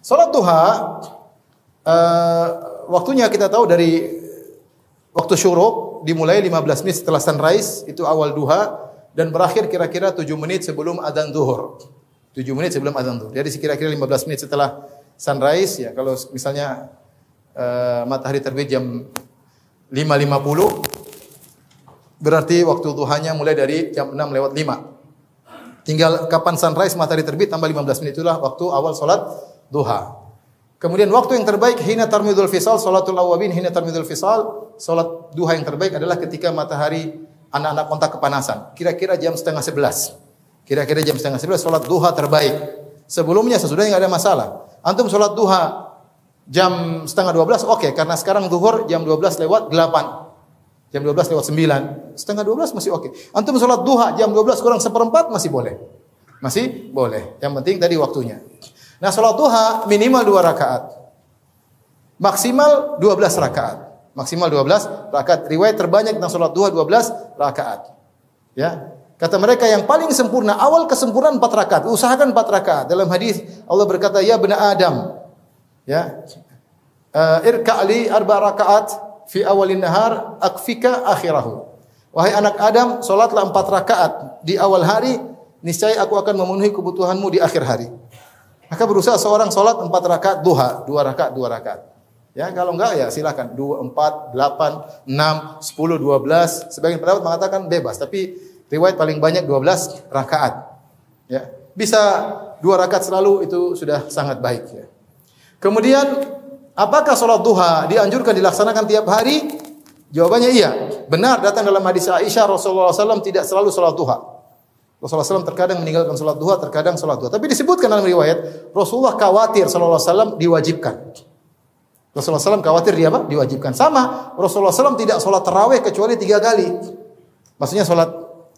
Salat duha waktunya kita tahu dari waktu syuruk dimulai 15 menit setelah sunrise, itu awal duha, dan berakhir kira-kira 7 menit sebelum adzan zuhur. 7 menit sebelum adzan zuhur. Jadi kira-kira 15 menit setelah sunrise ya, kalau misalnya matahari terbit jam 5.50 berarti waktu duhanya mulai dari jam 6:05. Tinggal kapan sunrise matahari terbit tambah 15 menit, itulah waktu awal salat duha. Kemudian waktu yang terbaik hina tarmidul fisal, salatul awwabin hina tarmidul fisal. Salat duha yang terbaik adalah ketika matahari anak-anak onta kepanasan. Kira-kira jam 10:30. Kira-kira jam 10:30 salat duha terbaik. Sebelumnya sesudahnya enggak ada masalah. Antum salat duha jam 11:30 oke, karena sekarang zuhur jam 12:08. Jam 12:09. 11:30 masih oke. Antum salat duha jam 12 kurang seperempat masih boleh. Masih boleh. Yang penting tadi waktunya. Nah, salat duha minimal 2 rakaat. Maksimal 12 rakaat. Maksimal 12 rakaat. Riwayat terbanyak tentang salat duha 12 rakaat. Ya. Kata mereka yang paling sempurna, awal kesempurnaan 4 rakaat. Usahakan 4 rakaat. Dalam hadis Allah berkata, "Ya bani Adam, ya, irka'li 4 rakaat fi awalin nahar akfika akhirahu." Wahai anak Adam, salatlah 4 rakaat di awal hari, niscaya aku akan memenuhi kebutuhanmu di akhir hari. Maka berusaha seorang salat 4 rakaat duha, 2 rakaat, 2 rakaat. Ya, kalau enggak ya silakan 2, 4, 8, 6, 10, 12. Sebagian pendapat mengatakan bebas, tapi riwayat paling banyak 12 rakaat. Ya, bisa 2 rakaat selalu itu sudah sangat baik ya. Kemudian apakah salat duha dianjurkan dilaksanakan tiap hari? Jawabannya iya. Benar datang dalam hadis Aisyah, Rasulullah SAW tidak selalu salat duha. Rasulullah SAW terkadang meninggalkan salat duha, terkadang salat duha. Tapi disebutkan dalam riwayat, Rasulullah khawatir sallallahu alaihi wasallam diwajibkan. Rasulullah SAW khawatir dia apa? Diwajibkan. Sama, Rasulullah SAW tidak salat tarawih kecuali 3 kali. Maksudnya salat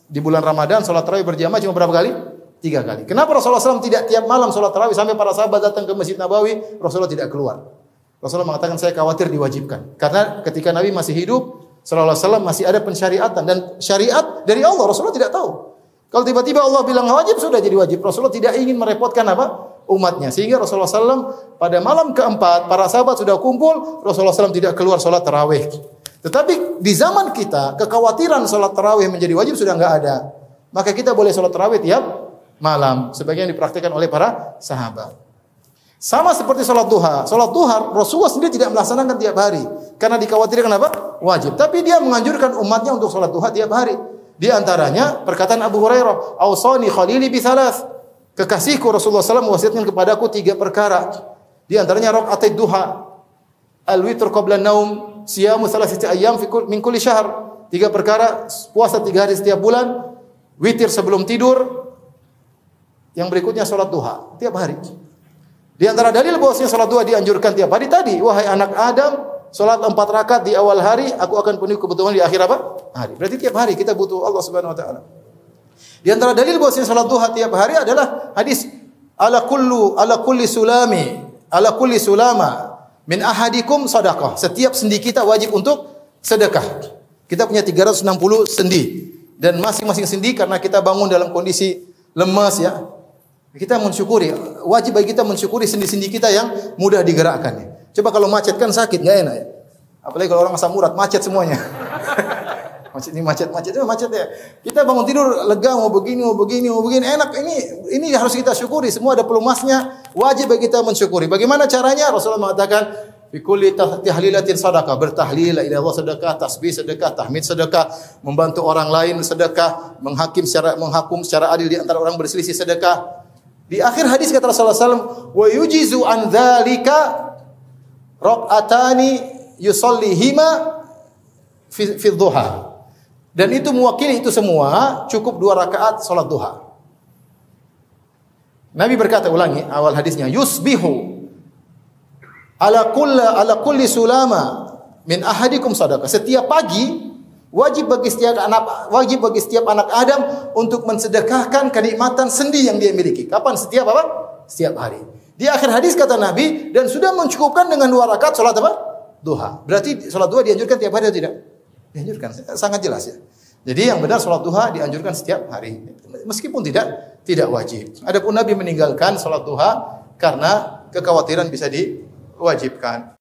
di bulan Ramadan, salat tarawih berjamaah cuma berapa kali? 3 kali. Kenapa Rasulullah SAW tidak tiap malam salat tarawih sampai para sahabat datang ke Masjid Nabawi, Rasulullah tidak keluar? Rasulullah mengatakan saya khawatir diwajibkan. Karena ketika Nabi masih hidup, sallallahu alaihi wasallam masih ada pensyariatan dan syariat dari Allah Rasulullah tidak tahu. Kalau tiba-tiba Allah bilang wajib, sudah jadi wajib. Rasulullah tidak ingin merepotkan apa? Umatnya. Sehingga Rasulullah SAW pada malam keempat, para sahabat sudah kumpul, Rasulullah SAW tidak keluar sholat tarawih. Tetapi di zaman kita, kekhawatiran sholat tarawih menjadi wajib sudah enggak ada. Maka kita boleh sholat tarawih tiap malam. Sebagian dipraktikkan oleh para sahabat. Sama seperti sholat duha. Sholat duha, Rasulullah sendiri tidak melaksanakan tiap hari. Karena dikhawatirkan apa? Wajib. Tapi dia menganjurkan umatnya untuk sholat duha tiap hari. Di antaranya perkataan Abu Hurairah, "Ausani khalili bi thalath." Kekasihku Rasulullah SAW mewasiatkan kepadaku 3 perkara. Di antaranya rakaat duha, al-witr qabla naum, siyamu thalathati ayyam min kulli syahr. 3 perkara, puasa 3 hari setiap bulan, witir sebelum tidur. Yang berikutnya salat duha tiap hari. Di antara dalil bahwasanya salat duha dianjurkan tiap hari tadi, wahai anak Adam, salat 4 rakaat di awal hari, aku akan penuhi kebutuhan di akhir apa? Hari. Berarti tiap hari kita butuh Allah Subhanahu wa taala. Di antara dalil bahwasanya salat duha tiap hari adalah hadis ala kulli sulama min ahadikum sadaqah. Setiap sendi kita wajib untuk sedekah. Kita punya 360 sendi dan masing-masing sendi karena kita bangun dalam kondisi lemas ya. Kita mensyukuri, wajib bagi kita mensyukuri sendi-sendi kita yang mudah digerakkan. Coba kalau macet kan sakit, enggak enak ya. Apalagi kalau orang asam urat, macet semuanya. macet ya. Kita bangun tidur lega, mau begini, enak. Ini harus kita syukuri. Semua ada pelumasnya. Wajib bagi kita mensyukuri. Bagaimana caranya? Rasulullah mengatakan, "Fi kulli tahlilatin sadaqah." Bertahlil ila Allah sedekah, tasbih sedekah, tahmid sedekah, membantu orang lain sedekah, menghakum secara adil di antara orang berselisih sedekah. Di akhir hadis kata Rasulullah SAW, "Wa yujizu an dzalika raq'atani yusallihima fi dhuha." Dan itu mewakili itu semua cukup 2 rakaat salat duha. Nabi berkata, ulangi awal hadisnya, "Yusbihu ala kulli sulama min ahadikum sadaqah." Setiap pagi wajib bagi setiap anak Adam untuk mensedekahkan kenikmatan sendi yang dia miliki. Kapan? Setiap apa? Setiap hari. Di akhir hadis kata Nabi, dan sudah mencukupkan dengan 2 rakaat salat apa? Duha. Berarti salat duha dianjurkan tiap hari atau tidak? Dianjurkan. Sangat jelas ya. Jadi yang benar salat duha dianjurkan setiap hari. Meskipun tidak wajib. Adapun Nabi meninggalkan salat duha karena kekhawatiran bisa diwajibkan.